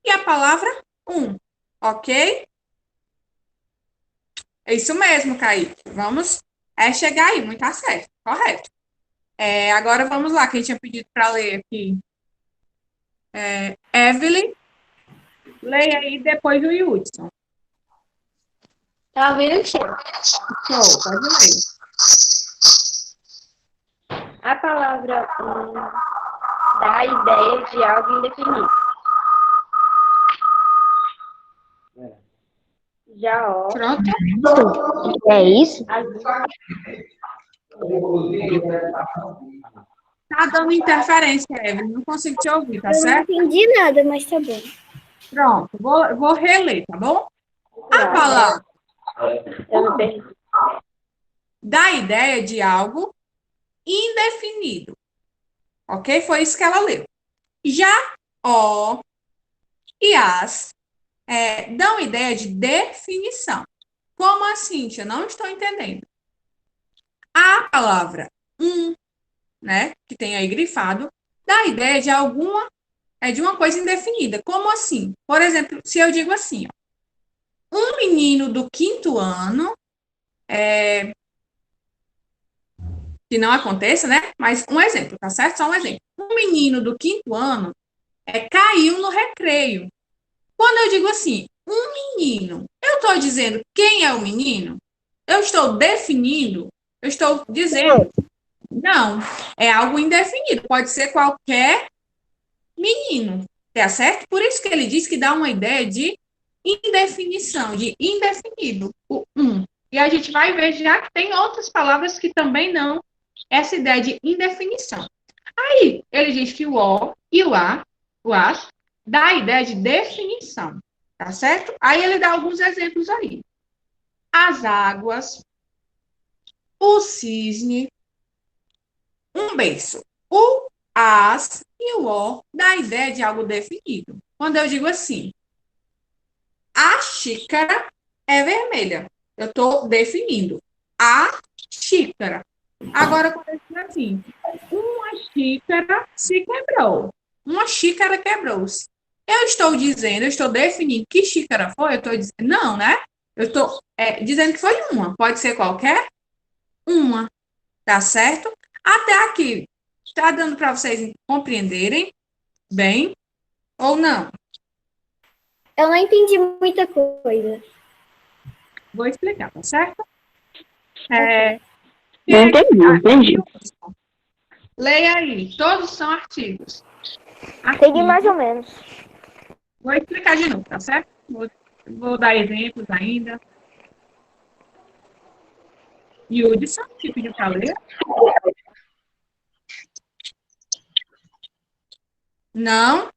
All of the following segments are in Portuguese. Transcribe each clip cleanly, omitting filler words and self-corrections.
e a palavra um, ok? É isso mesmo, Kaique. Vamos chegar aí, muito certo, correto. Agora vamos lá, quem tinha pedido para ler aqui. Evelyn, leia aí depois o Hudson. Tá ouvindo, tia? Show, pode ler. A palavra dá a ideia de algo indefinido. Já ó. Pronto? É isso? Tá dando interferência, Evelyn. Não consigo te ouvir, tá certo? Eu não entendi nada, mas tá bom. Pronto, vou reler, tá bom? A palavra Eu não perdi. dá a ideia de algo indefinido. Ok? Foi isso que ela leu. Já o e as dão ideia de definição. Como assim, tia? Não estou entendendo. A palavra né, que tem aí grifado, dá a ideia de de uma coisa indefinida. Como assim? Por exemplo, se eu digo assim, ó, um menino do 5º ano, que não aconteça, né? Mas um exemplo, tá certo? Só um exemplo. Um menino do 5º ano caiu no recreio. Quando eu digo assim, um menino, eu estou dizendo quem é o menino? Eu estou definindo? Eu estou dizendo? Não, é algo indefinido. Pode ser qualquer menino, tá certo? Por isso que ele diz que dá uma ideia de indefinição, de indefinido, o E a gente vai ver já que tem outras palavras que também não essa ideia de indefinição. Aí, ele diz que o O e o AS, dá a ideia de definição, tá certo? Aí ele dá alguns exemplos aí. As águas, o cisne, um berço. O as e o O dá a ideia de algo definido. Quando eu digo assim, a xícara é vermelha. Eu estou definindo. A xícara. Agora, quando eu digo assim, uma xícara se quebrou. Uma xícara quebrou-se. Eu estou dizendo, eu estou definindo que xícara foi, eu estou dizendo, não, né? Eu estou dizendo que foi uma. Pode ser qualquer uma. Tá certo? Até aqui. Está dando para vocês compreenderem bem ou não? Eu não entendi muita coisa. Vou explicar, tá certo? Não entendi. Leia aí. Todos são artigos. Entendi mais ou menos. Vou explicar de novo, tá certo? Vou dar exemplos ainda. Hudson, que pediu para ler. Não.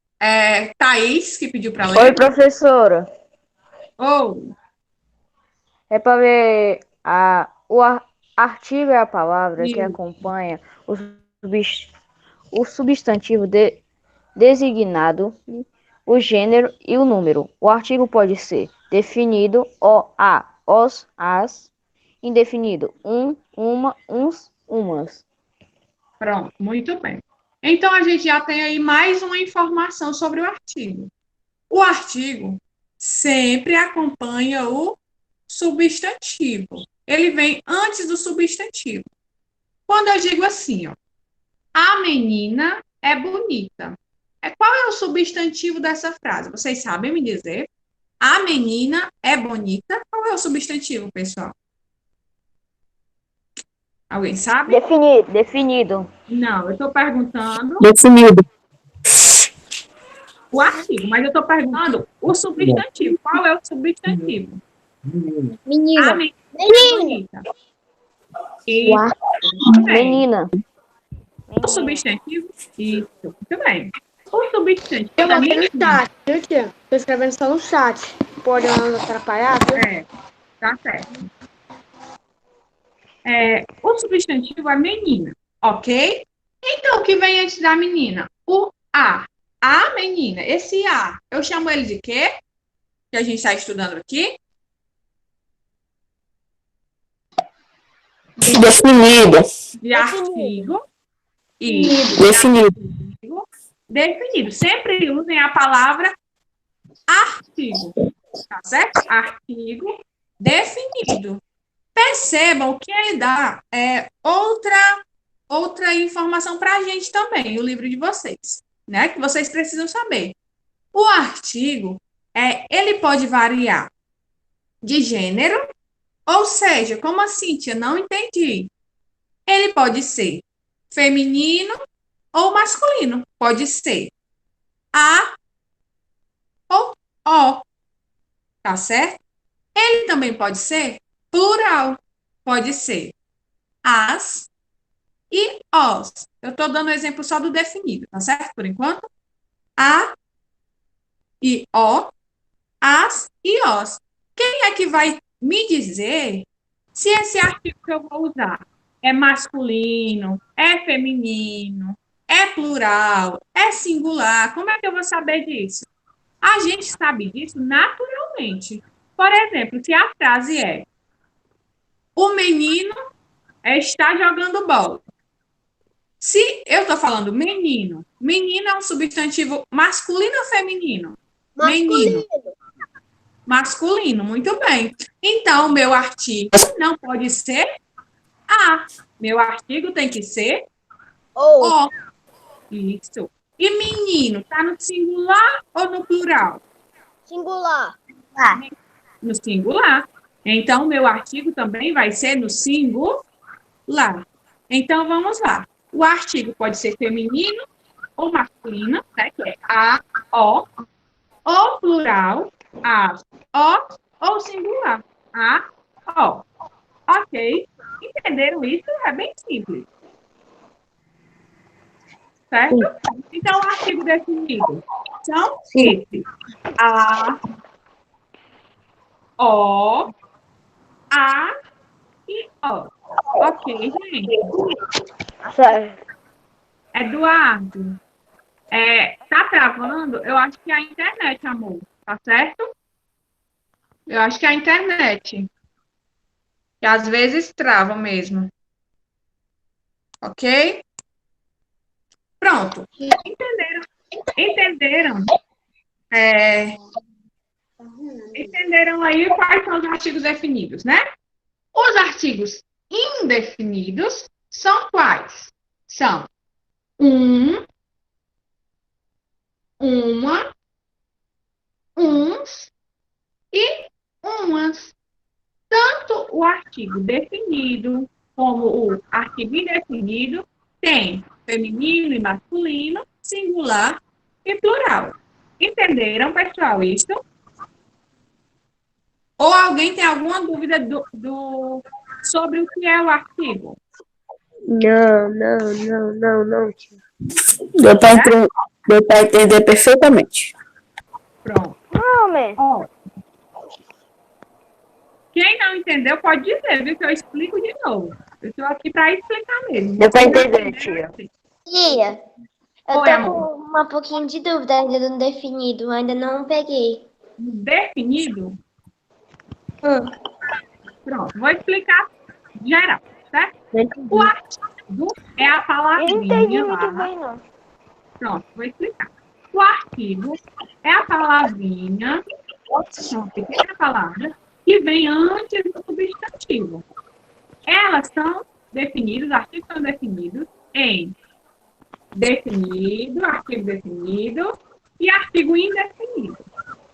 Thaís, que pediu para ler. Oi, professora. Ou. É para ver o artigo é a palavra que Isso. acompanha o substantivo designado, o gênero e o número. O artigo pode ser definido, os, as, indefinido, uma, uns, umas. Pronto, muito bem. Então, a gente já tem aí mais uma informação sobre o artigo. O artigo sempre acompanha o substantivo. Ele vem antes do substantivo. Quando eu digo assim, ó, a menina é bonita. Qual é o substantivo dessa frase? Vocês sabem me dizer? A menina é bonita? Qual é o substantivo, pessoal? Alguém sabe? Definido. Não, eu estou perguntando Definido. o artigo, mas eu estou perguntando o substantivo. Qual é o substantivo? Menina. A menina é bonita. E Menina. o substantivo? Isso, muito bem. O substantivo Eu da mandei no menina. chat, viu, tia? Tô escrevendo só no chat. Pode não atrapalhar, viu? Tá certo. O substantivo é menina, ok? Então, o que vem antes da menina? O a. A menina. Esse a, eu chamo ele de quê? Que a gente está estudando aqui? Definido. De artigo. E Definido. definido. Sempre usem a palavra artigo, tá certo? Artigo definido. Percebam que ele dá outra informação para a gente também, o livro de vocês, né? Que vocês precisam saber. O artigo, ele pode variar de gênero, ou seja, como assim, tia? Não entendi. Ele pode ser feminino ou masculino. Pode ser a ou o, tá certo? Ele também pode ser plural. Pode ser as e os. Eu estou dando exemplo só do definido, tá certo? Por enquanto. A e o, as e os. Quem é que vai me dizer se esse artigo que eu vou usar é masculino, é feminino, é plural, é singular? Como é que eu vou saber disso? A gente sabe disso naturalmente. Por exemplo, se a frase é: o menino está jogando bola. Se eu estou falando menino, menino é um substantivo masculino ou feminino? Menino. Masculino, muito bem. Então, meu artigo não pode ser a. Meu artigo tem que ser o. Isso. E menino, está no singular ou no plural? Singular. No singular. Então, meu artigo também vai ser no singular. Então, vamos lá. O artigo pode ser feminino ou masculino, né? Que é a, o, ou plural, as, os, ou singular, a, o. Ok? Entenderam isso? É bem simples. Certo? Então, o artigo definido são esses: a, o, a e o. Ok, gente? Certo. Eduardo, tá travando? Eu acho que é a internet, amor. Tá certo? Eu acho que é a internet. Que às vezes trava mesmo. Ok? Pronto. Entenderam? Entenderam aí quais são os artigos definidos, né? Os artigos indefinidos são quais? São um, uma, uns e umas. Tanto o artigo definido como o artigo indefinido tem feminino e masculino, singular e plural. Entenderam, pessoal, isso? Ou alguém tem alguma dúvida sobre o que é o artigo? Não, tia. Deu para entender perfeitamente. Pronto. Não, mesmo. Ó, quem não entendeu pode dizer, viu? Que eu explico de novo. Eu estou aqui para explicar mesmo. Deu para entender, tia. Tia, eu Oi, tô amor. com um pouquinho de dúvida ainda do definido, ainda não peguei. Definido? Pronto, vou explicar geral, certo? O artigo é a palavrinha. Eu não entendi lá. muito bem, não. Pronto, vou explicar. O artigo é a palavrinha, uma pequena palavra, que vem antes do substantivo. Elas são definidas, os artigos são definidos em definido, artigo definido e artigo indefinido.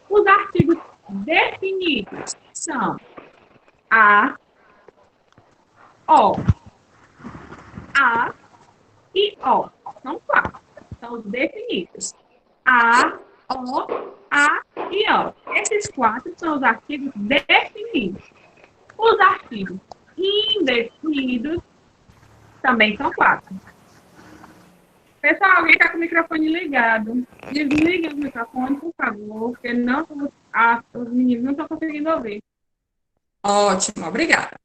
Os artigos definidos são a, o, a e o. São quatro. São os definidos. A, o, a e o. Esses quatro são os artigos definidos. Os artigos indefinidos também são quatro. Pessoal, alguém está com o microfone ligado. Desliguem o microfone, por favor, porque não, os meninos não estão conseguindo ouvir. Ótimo, obrigada.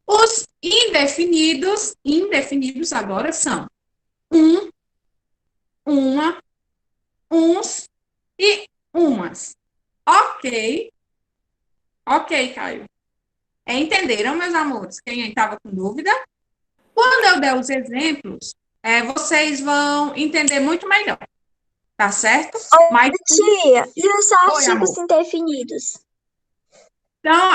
Os indefinidos agora são um, uma, uns e umas. Ok? Ok, Caio. Entenderam, meus amores? Quem estava com dúvida? Quando eu der os exemplos, vocês vão entender muito melhor. tá certo? Mas, Tia, e os Oi, amor. artigos indefinidos? Então,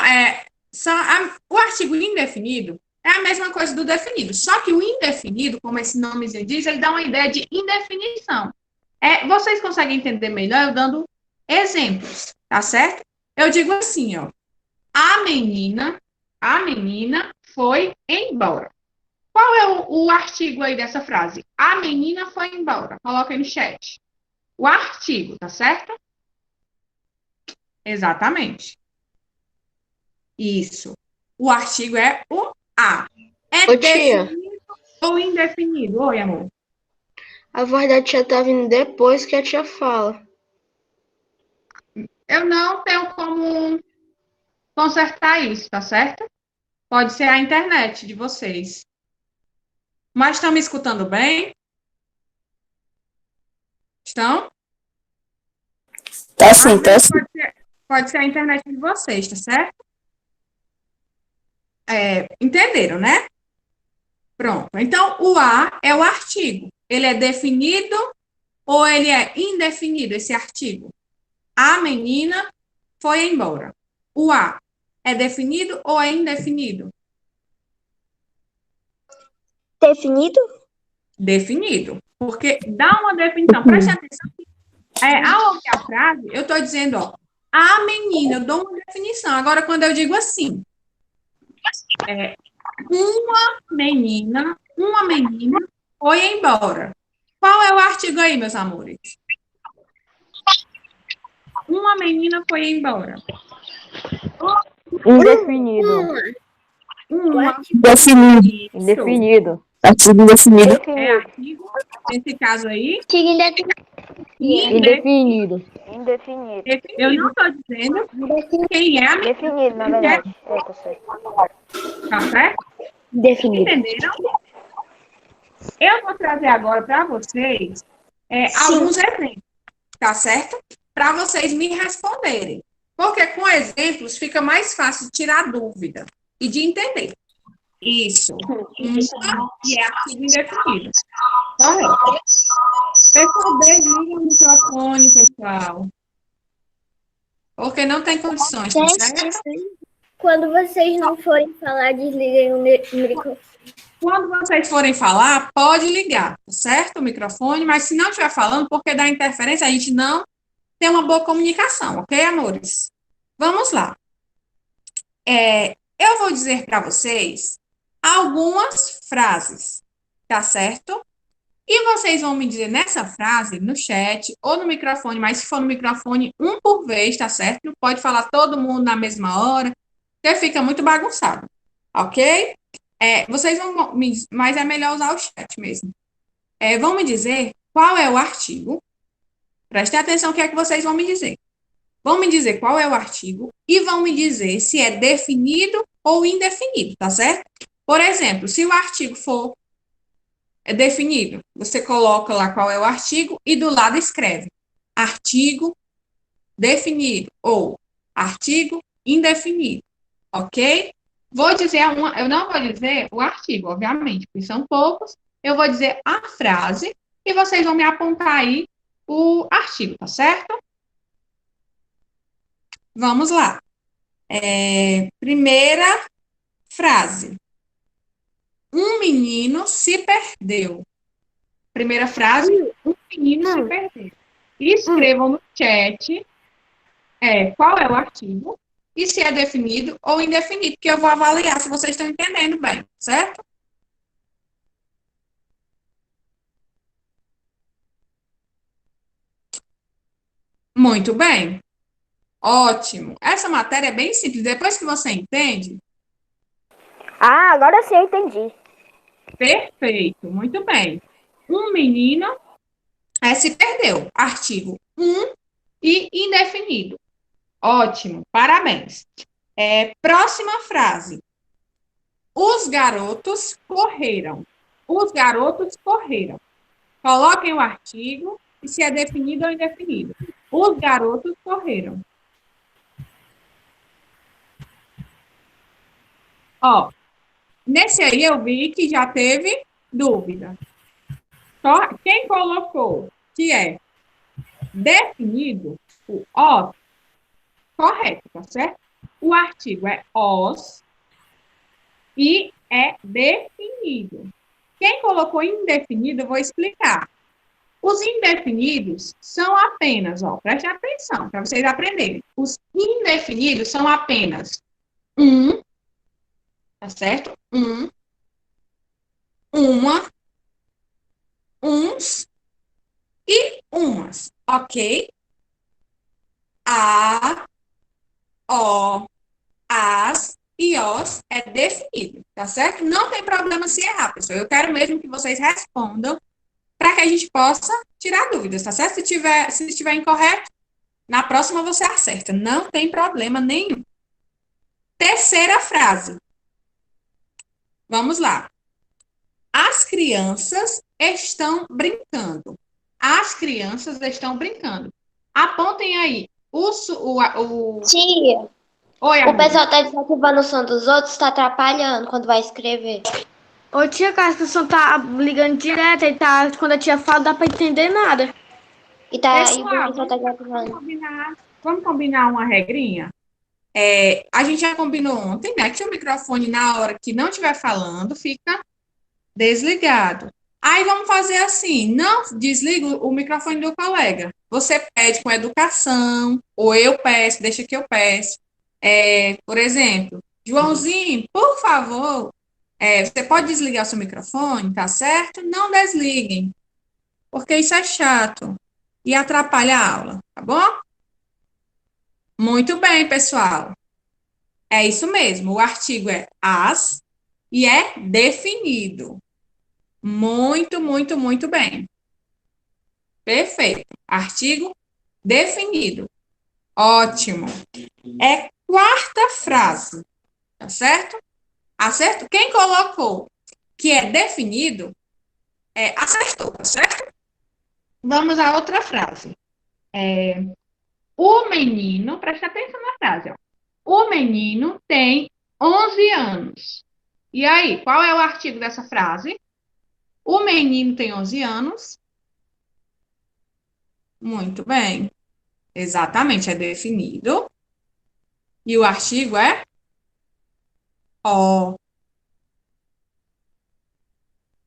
o artigo indefinido é a mesma coisa do definido, só que o indefinido, como esse nome já diz, ele dá uma ideia de indefinição. Vocês conseguem entender melhor eu dando exemplos, tá certo? Eu digo assim, ó, a menina foi embora. Qual é o artigo aí dessa frase? A menina foi embora. Coloca aí no chat. O artigo, tá certo? Exatamente. Isso. O artigo é o a. É Ô, tia. definido ou indefinido? Oi, amor. A voz da tia tá vindo depois que a tia fala. Eu não tenho como consertar isso, tá certo? Pode ser a internet de vocês. Mas estão me escutando bem? Estão? Tá sim, tá sim. Pode ser a internet de vocês, tá certo? Entenderam, né? Pronto. Então, o a é o artigo. Ele é definido ou ele é indefinido, esse artigo? A menina foi embora. O a é definido ou é indefinido? Definido? Definido. Porque dá uma definição. Preste atenção. Ao ouvir a frase, eu estou dizendo, ó, a menina, eu dou uma definição. Agora, quando eu digo assim, uma menina foi embora. Qual é o artigo aí, meus amores? Uma menina foi embora. Indefinido. Definido. Indefinido. Artigo indefinido. É artigo, nesse caso aí. Artigo Indefinido. Indefinido. Eu não estou dizendo quem é a menina. Definido, na verdade. Tá certo. Tá certo? Definido. Entenderam? Eu vou trazer agora para vocês alguns exemplos, tá certo? Para vocês me responderem. Porque com exemplos fica mais fácil de tirar dúvida e de entender. Isso. E é artigo indefinido. Correto. Pessoal, desliga o microfone, pessoal. Porque não tem condições, tá certo? Quando vocês não forem falar, desliguem o microfone. Quando vocês forem falar, pode ligar, tá certo? O microfone, mas se não estiver falando, porque dá interferência, a gente não tem uma boa comunicação, ok, amores? Vamos lá. Eu vou dizer para vocês algumas frases, tá certo? E vocês vão me dizer nessa frase, no chat ou no microfone, mas se for no microfone, um por vez, tá certo? Não pode falar todo mundo na mesma hora, porque fica muito bagunçado, ok? Vocês vão me dizer, mas é melhor usar o chat mesmo. Vão me dizer qual é o artigo. Prestem atenção o que é que vocês vão me dizer. Vão me dizer qual é o artigo e vão me dizer se é definido ou indefinido, tá certo? Por exemplo, se o artigo for definido, você coloca lá qual é o artigo e do lado escreve artigo definido ou artigo indefinido, ok? Vou dizer eu não vou dizer o artigo, obviamente, porque são poucos. Eu vou dizer a frase e vocês vão me apontar aí o artigo, tá certo? Vamos lá. Primeira frase. Um menino se perdeu. Primeira frase, um menino se perdeu. Escrevam no chat qual é o artigo e se é definido ou indefinido, que eu vou avaliar se vocês estão entendendo bem, certo? Muito bem. Ótimo. Essa matéria é bem simples. Depois que você entende... Ah, agora sim eu entendi. Perfeito. Muito bem. Um menino se perdeu. Artigo 1 e indefinido. Ótimo. Parabéns. Próxima frase. Os garotos correram. Os garotos correram. Coloquem o artigo e se é definido ou indefinido. Os garotos correram. Ó, nesse aí eu vi que já teve dúvida. Só quem colocou que é Definido, o os, correto, tá certo? O artigo é os e é definido. Quem colocou indefinido, eu vou explicar. Os indefinidos são apenas, ó, preste atenção para vocês aprenderem. Os indefinidos são apenas um, tá certo? Uma, uns e umas, ok? A, o, as e os é definido, tá certo? Não tem problema se errar, pessoal. Eu quero mesmo que vocês respondam para que a gente possa tirar dúvidas, tá certo? Se estiver incorreto, na próxima você acerta. Não tem problema nenhum. Terceira frase. Vamos lá. As crianças estão brincando. As crianças estão brincando. Apontem aí. Tia, Oi, o amor. pessoal tá desativando o som dos outros, tá atrapalhando quando vai escrever. Ô, tia, que a pessoa tá ligando direto e tá, quando a tia fala, dá pra entender nada. E o Pessoal, pessoal tá desativando. vamos combinar uma regrinha? A gente já combinou ontem, né? Que o microfone, na hora que não estiver falando, fica desligado. Aí vamos fazer assim: não desliga o microfone do colega. Você pede com educação, ou eu peço, deixa que eu peço. Por exemplo, Joãozinho, por favor, você pode desligar o seu microfone, tá certo? Não desliguem, porque isso é chato e atrapalha a aula, tá bom? Muito bem, pessoal. É isso mesmo, o artigo é as e é definido. Muito, muito, muito bem. Perfeito. Artigo definido. Ótimo. É quarta frase, tá certo? Acerto? Quem colocou que é definido, acertou, tá certo? Vamos à outra frase. O menino, presta atenção na frase, ó. O menino tem 11 anos. E aí, qual é o artigo dessa frase? O menino tem 11 anos. Muito bem. Exatamente, é definido. E o artigo é o.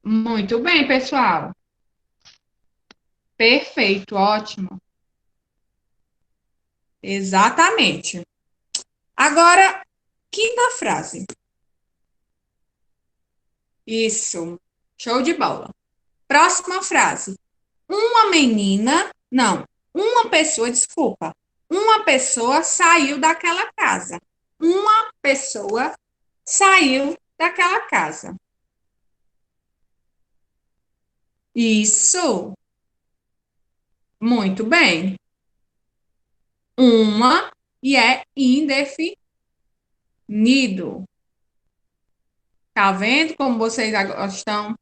Muito bem, pessoal. Perfeito, ótimo. Exatamente. Agora, quinta frase. Isso. Show de bola. Próxima frase. Uma pessoa, desculpa. Uma pessoa saiu daquela casa. Uma pessoa saiu daquela casa. Isso. Muito bem. Uma e é indefinido. Tá vendo como vocês agora estão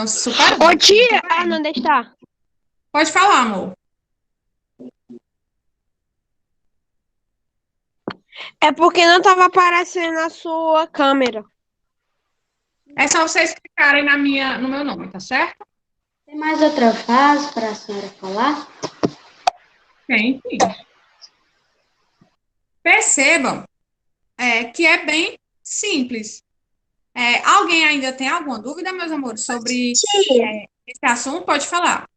se superando? Ô, tia! Ah, não, deixa estar. Pode falar, amor. É porque não tava aparecendo a sua câmera. É só vocês clicarem no meu nome, tá certo? Tem mais outra frase para a senhora falar? Tem, sim. Percebam que é bem simples. Alguém ainda tem alguma dúvida, meus amores, sobre esse assunto? Pode falar.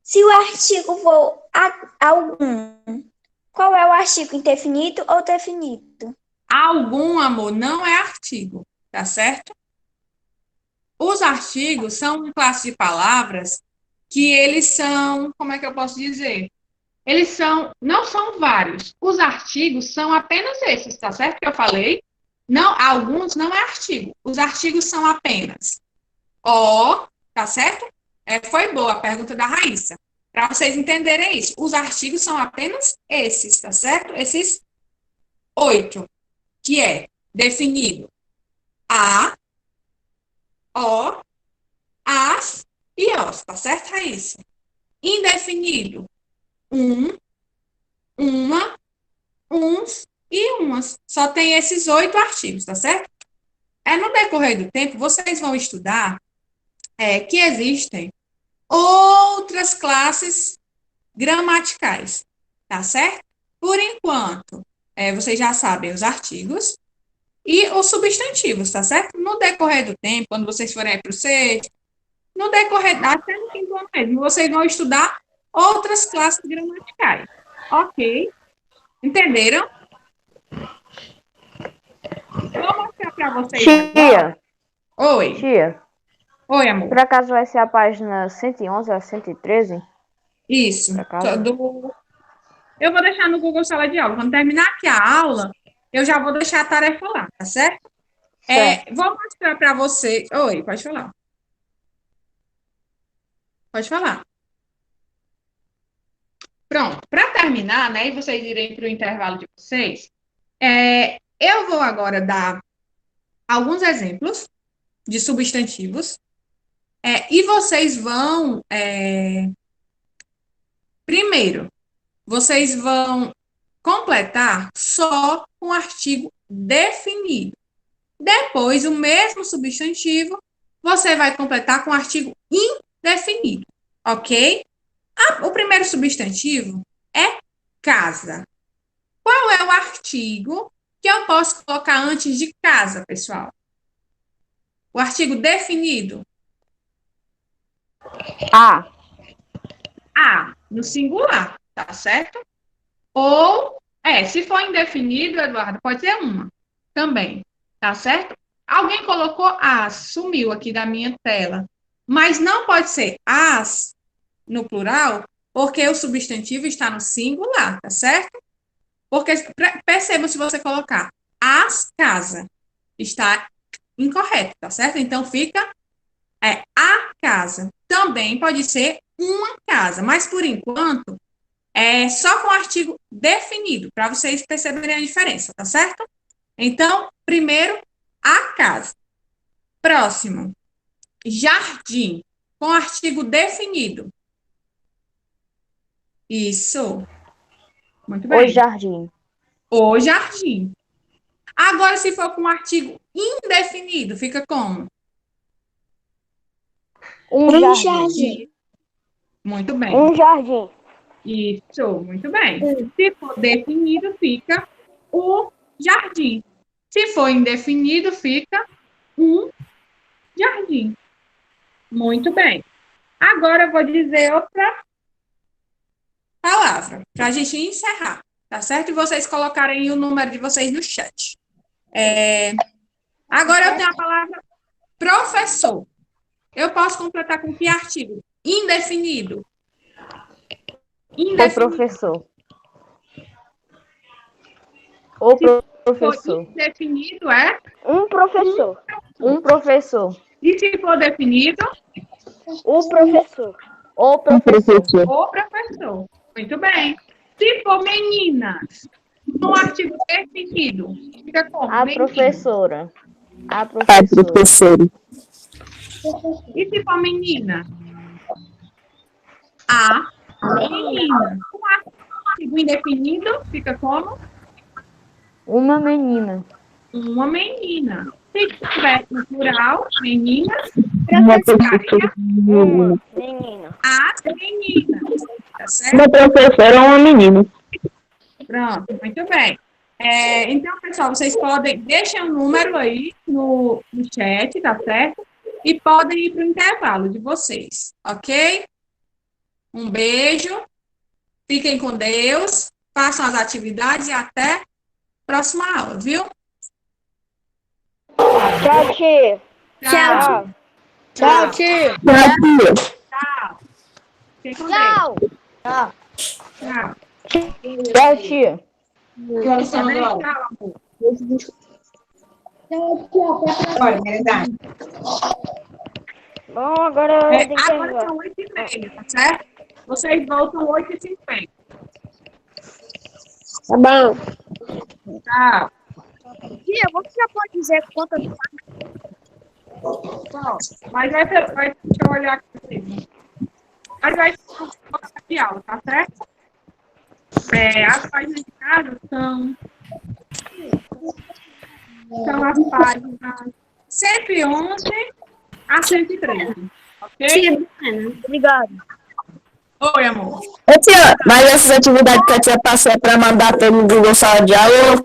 Se o artigo for algum, qual é o artigo? Indefinido ou definido? Algum, amor, não é artigo, tá certo? Os artigos são uma classe de palavras que eles são, como é que eu posso dizer? Não são vários. Os artigos são apenas esses, tá certo? Que eu falei. Não, alguns não é artigo. Os artigos são apenas o, tá certo? Foi boa a pergunta da Raíssa. Para vocês entenderem isso. Os artigos são apenas esses, tá certo? Esses 8, que é definido a, o, as e os, tá certo, Raíssa? Indefinido, uma, uns e umas. Só tem esses 8 artigos, tá certo? No decorrer do tempo, vocês vão estudar que existem outras classes gramaticais, tá certo? Por enquanto, vocês já sabem os artigos e os substantivos, tá certo? No decorrer do tempo, quando vocês forem para o sexto, no decorrer, até no quinto ano mesmo, vocês vão estudar outras classes gramaticais, ok? Entenderam? Vou mostrar para vocês agora. Tia, Oi. tia, Oi, amor. por acaso vai ser a página 111 a 113? Isso. Por acaso? Eu vou deixar no Google Sala de Aula. Quando terminar aqui a aula, eu já vou deixar a tarefa lá, tá certo? Certo. Vou mostrar para você. Oi, pode falar. Pode falar. Pronto. Para terminar, né, e vocês irem para o intervalo de vocês, eu vou agora dar alguns exemplos de substantivos, e vocês vão, primeiro, vocês vão completar só com o artigo definido. Depois, o mesmo substantivo, você vai completar com o artigo indefinido, ok? O primeiro substantivo é casa. Qual é o artigo que eu posso colocar antes de casa, pessoal? O artigo definido? A. No singular, tá certo? Ou, se for indefinido, Eduardo, pode ser uma também, tá certo? Alguém colocou as, sumiu aqui da minha tela, mas não pode ser as no plural, porque o substantivo está no singular, tá certo? Porque, perceba, se você colocar as casa, está incorreto, tá certo? Então, fica a casa. Também pode ser uma casa, mas, por enquanto, só com o artigo definido, para vocês perceberem a diferença, tá certo? Então, primeiro, a casa. Próximo, jardim, com artigo definido. Isso. Muito bem. O jardim. O jardim. Agora, se for com artigo indefinido, fica como? Um jardim. Muito bem. Um jardim. Isso, muito bem. Se for definido, fica o jardim. Se for indefinido, fica um jardim. Muito bem. Agora eu vou dizer outra palavra, para a gente encerrar, tá certo? E vocês colocarem o número de vocês no chat. Agora eu tenho a palavra professor. Eu posso completar com que artigo? Indefinido. O professor. O professor. Indefinido Um professor. Um professor. E se for definido? O professor. O professor. O professor. Muito bem. Se for meninas, no artigo definido, fica como? A Menina. professora. A A professora. professora. E se for menina? A menina. O artigo indefinido fica como? Uma menina. Uma menina. Se tiver no plural, meninas, Uma ficaria Uma menina. as meninas. Tá certo? Uma professora ou uma menina. Pronto, muito bem. Então, pessoal, vocês podem, deixem um número aí no chat, tá certo? E podem ir para o intervalo de vocês, ok? Um beijo, fiquem com Deus, façam as atividades e até a próxima aula, viu? Tchau, tia. Tchau. Tchau, tio. Tchau. Fiquem com Deus. Tchau. Tchau. Tchau, tia. Tchau, amor. Bom, agora eu tenho que Agora terminar. são 8h30, tá certo? Vocês voltam 8h50. Tá bom. Tchau. Tia, você já pode dizer quantas Tchau. Mas deixa eu olhar aqui. Mas vai ser de aula, tá certo? As páginas de casa são as páginas 111 a 113. Ok? Tia, Obrigado. Oi, amor. Ô, tia, mas essas atividades que a tia passou é pra mandar pelo Google Sala de Aula